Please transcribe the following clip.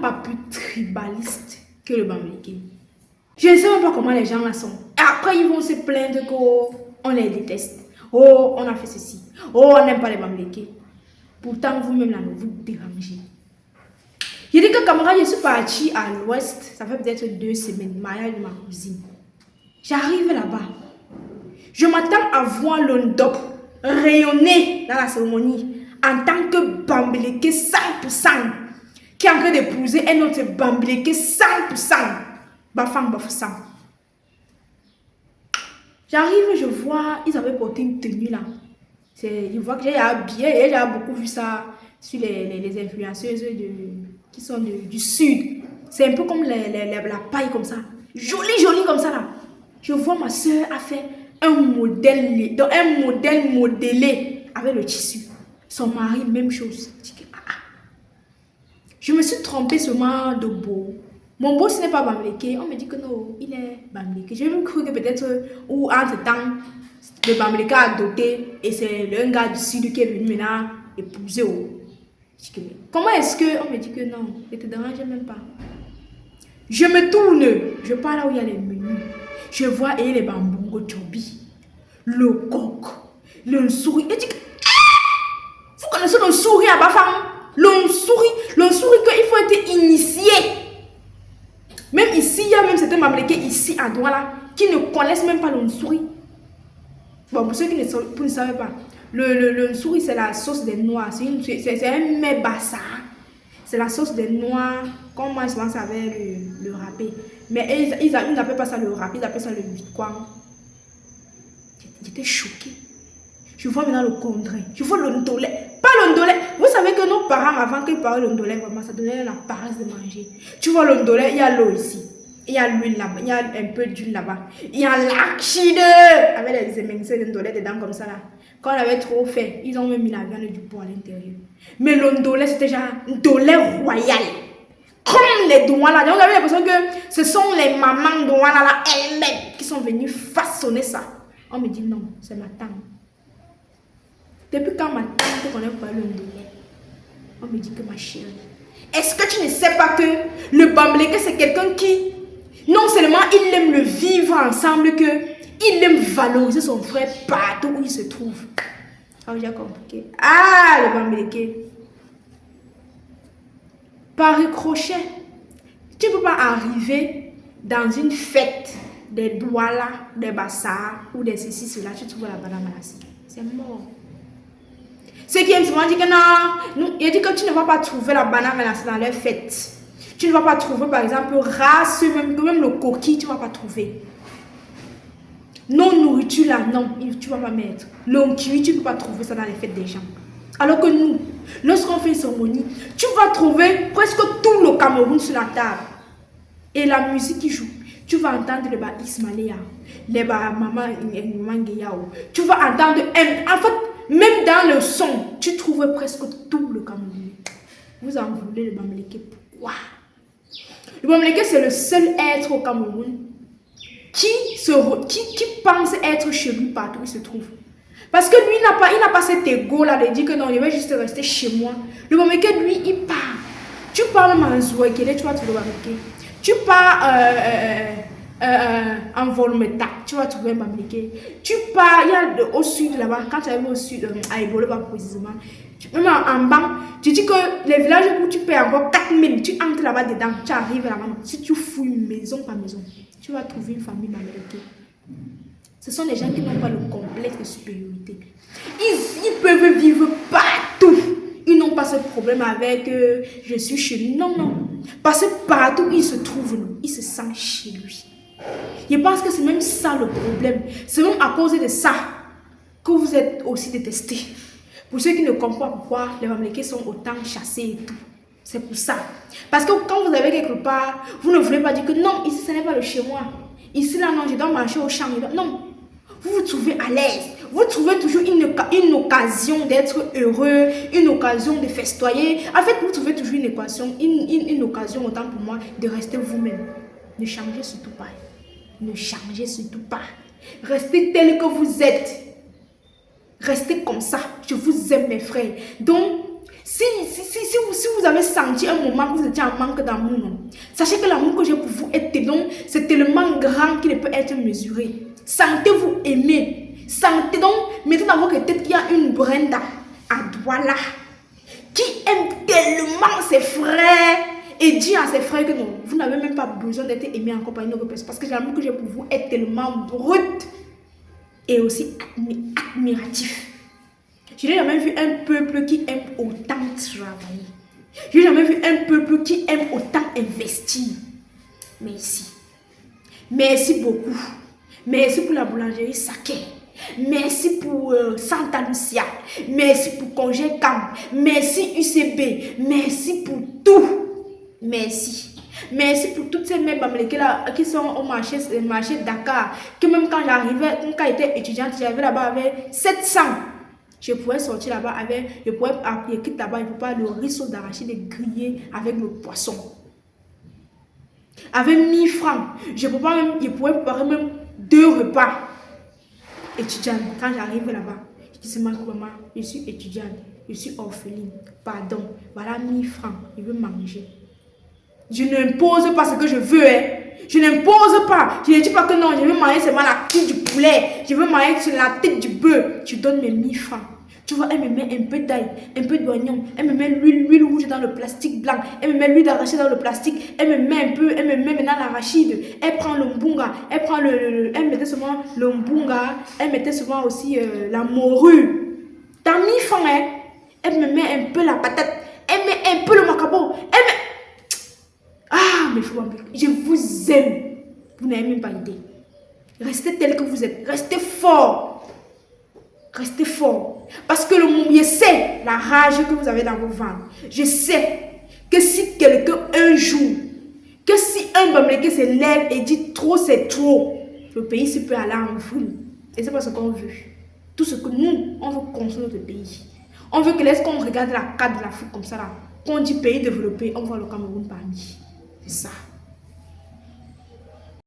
pas plus tribaliste que le Bamileke. Je ne sais même pas comment les gens là sont. Et après, ils vont se plaindre qu'on les déteste. Oh, on a fait ceci. Oh, on n'aime pas les Bamileke. Pourtant, vous-même là, vous dérangez. J'ai dit que camarade, je suis partie à l'ouest. Ça fait peut-être 2 semaines. Mariage de ma cousine. J'arrive là-bas. Je m'attends à voir l'Ondop rayonner dans la cérémonie en tant que Bamileke 100%. Qui est en train d'épouser un autre Bamileke 100%. Bafang Bafoussam. J'arrive, je vois, ils avaient porté une tenue là. Je vois que j'ai habillé, j'ai beaucoup vu ça sur les influenceuses qui sont du sud. C'est un peu comme la paille comme ça. Jolie comme ça là. Je vois ma soeur a fait un modèle modélé avec le tissu. Son mari, même chose. Je me suis trompée seulement de beau. Mon beau, ce n'est pas Bamileke. On me dit que non, il est Bamileke. J'ai même cru que peut-être, ou entre-temps, le Bamileke a doté et c'est un gars du sud qui est venu maintenant épouser. Comment est-ce que... On me dit que non, ne te dérange même pas. Je me tourne, je pars là où il y a les menus. Je vois et les bambous, chobi, le coq, le souris. Et je dis que... Vous connaissez le souris à Bafang? Le souris qu'il faut être initié. Même ici, il y a même certains Bamileke ici à Douala qui ne connaissent même pas le souris. Bon, pour ceux qui ne savent pas, le souris c'est la sauce des noix. C'est un mets bassa. C'est la sauce des noix. Comme moi, je pense avec le râpé. Mais ils n'appellent pas ça le râpé, ils appellent ça le huitquang. J'étais choquée. Je vois maintenant le condré. Je vois le ndolé. Pas le ndolé. Vous savez que nos parents, avant qu'ils parlaient le ndolé, vraiment, ça donnait la paresse de manger. Tu vois le ndolé, il y a l'eau ici. Il y a l'huile là-bas. Il y a un peu d'huile là-bas. Il y a l'archide. Avec les émincés de ndolé dedans comme ça là. Quand on avait trop fait, ils ont même mis la viande du porc à l'intérieur. Mais le ndolé, c'était genre ndolé royal. Comme les Douala. Donc, vous avez l'impression que ce sont les mamans Douala là elles-mêmes qui sont venues façonner ça. On me dit non, c'est ma tante. Depuis quand ma tante ne connaît pas le ndolé, on me dit que ma chérie, est-ce que tu ne sais pas que le Bamileke c'est quelqu'un qui, non seulement il aime le vivre ensemble, que il aime valoriser son frère partout où il se trouve. Ah, j'ai compris. Ah, le Bamileke. Par ricochet, tu ne peux pas arriver dans une fête des Douala, des Bassar ou des ceci, cela, tu trouves la banane malassie. C'est mort. Ceux qui aiment souvent disent que non, il dit que tu ne vas pas trouver la banane malassie dans les fêtes. Tu ne vas pas trouver par exemple race, même le coquille, tu ne vas pas trouver. Non nourriture là, non, tu ne vas pas mettre. L'oncuit, tu ne peux pas trouver ça dans les fêtes des gens. Alors que nous, lorsqu'on fait une cérémonie, tu vas trouver presque tout le Cameroun sur la table. Et la musique qui joue, tu vas entendre les bas Ismaïla, les bas Maman Ngeyao. Tu vas entendre, en fait, même dans le son, tu trouves presque tout le Cameroun. Vous en voulez le Bamileke, pourquoi? Le Bamileke, c'est le seul être au Cameroun qui pense être chez lui partout où il se trouve. Parce que lui, il n'a pas cet ego là de dire que non, il va juste rester chez moi. Le Bamileke, lui, il part. Tu pars même en Zouekele, tu vas trouver le Bamileke. Tu pars en Volmeta, tu vas trouver un Bamileke. Tu pars, il y a au sud là-bas, quand tu arrives au sud, à Ebolo, pas précisément. Même en bas, tu dis que les villages où tu payes encore 4000, tu entres là-bas dedans, tu arrives là-bas. Si tu fouilles maison par maison, tu vas trouver une famille Bamileke. Ce sont des gens qui n'ont pas le complexe de supériorité. Ils peuvent vivre partout. Ils n'ont pas ce problème avec je suis chez nous. Non, non. Parce que partout où ils se trouvent, ils se sentent chez lui. Je pense que c'est même ça le problème. C'est même à cause de ça que vous êtes aussi détestés. Pour ceux qui ne comprennent pas pourquoi les Bamileke sont autant chassés et tout. C'est pour ça. Parce que quand vous avez quelque part, vous ne voulez pas dire que non, ici ce n'est pas le chez moi. Ici là, non, je dois marcher au champ. Non. Vous vous trouvez à l'aise. Vous trouvez toujours une occasion d'être heureux, une occasion de festoyer. En fait, vous trouvez toujours une occasion, autant pour moi, de rester vous-même. Ne changez surtout pas. Ne changez surtout pas. Restez tel que vous êtes. Restez comme ça. Je vous aime, mes frères. Donc, Si vous avez senti un moment que vous étiez en manque d'amour, non, sachez que l'amour que j'ai pour vous est tellement, c'est tellement grand qu'il ne peut être mesuré. Sentez-vous aimer. Sentez donc, mettez dans votre tête qu'il y a une Brenda à Douala qui aime tellement ses frères et dit à ses frères que non, vous n'avez même pas besoin d'être aimé en compagnie d'autres personnes parce que l'amour que j'ai pour vous est tellement brut et aussi admiratif. Je n'ai jamais vu un peuple qui aime autant travailler. Je n'ai jamais vu un peuple qui aime autant investir. Merci. Merci beaucoup. Merci pour la boulangerie Saké. Merci pour Santa Lucia. Merci pour Congé Cam. Merci UCB. Merci pour tout. Merci. Merci pour toutes ces mères là qui sont au marché Dakar. Que même quand j'arrivais, quand j'étais étudiante, j'arrivais là-bas avec 700. Je pouvais sortir là-bas avec, je pouvais appeler là-bas, je pouvais le risseau d'arachide grillé avec le poisson. Avec 1000 francs, je pouvais préparer même 2 repas. Étudiante, quand j'arrive là-bas, je dis seulement que maman, je suis étudiante, je suis orpheline, pardon, voilà 1000 francs, je veux manger. Je n'impose pas ce que je veux, hein. Je n'impose pas. Je ne dis pas que non, je veux manger seulement la tête du poulet. Je veux manger sur la tête du bœuf. Tu donnes mes 1000 francs. Tu vois, elle me met un peu d'ail, un peu d'oignon. Elle me met l'huile rouge dans le plastique blanc. Elle me met l'huile d'arachide dans le plastique. Elle me met un peu, elle me met maintenant l'arachide. Elle prend le mbunga. Elle prend elle mettait souvent le mbunga. Elle mettait souvent aussi la morue. Dans 1000 francs, hein, elle me met un peu la patate. Elle met un peu le macabo. Elle met... Ah, mes frères, je vous aime. Vous n'avez même pas idée. Restez tel que vous êtes. Restez fort. Restez fort. Parce que je sais la rage que vous avez dans vos ventres. Je sais que si quelqu'un un jour, que si un Bamileke se lève et dit trop c'est trop, le pays se peut aller en vrille. Et c'est pas ce qu'on veut. Tout ce que nous, on veut construire notre pays. On veut que lorsqu'on regarde la carte de l'Afrique comme ça, là, qu'on dit pays développé, on voit le Cameroun parmi. C'est ça.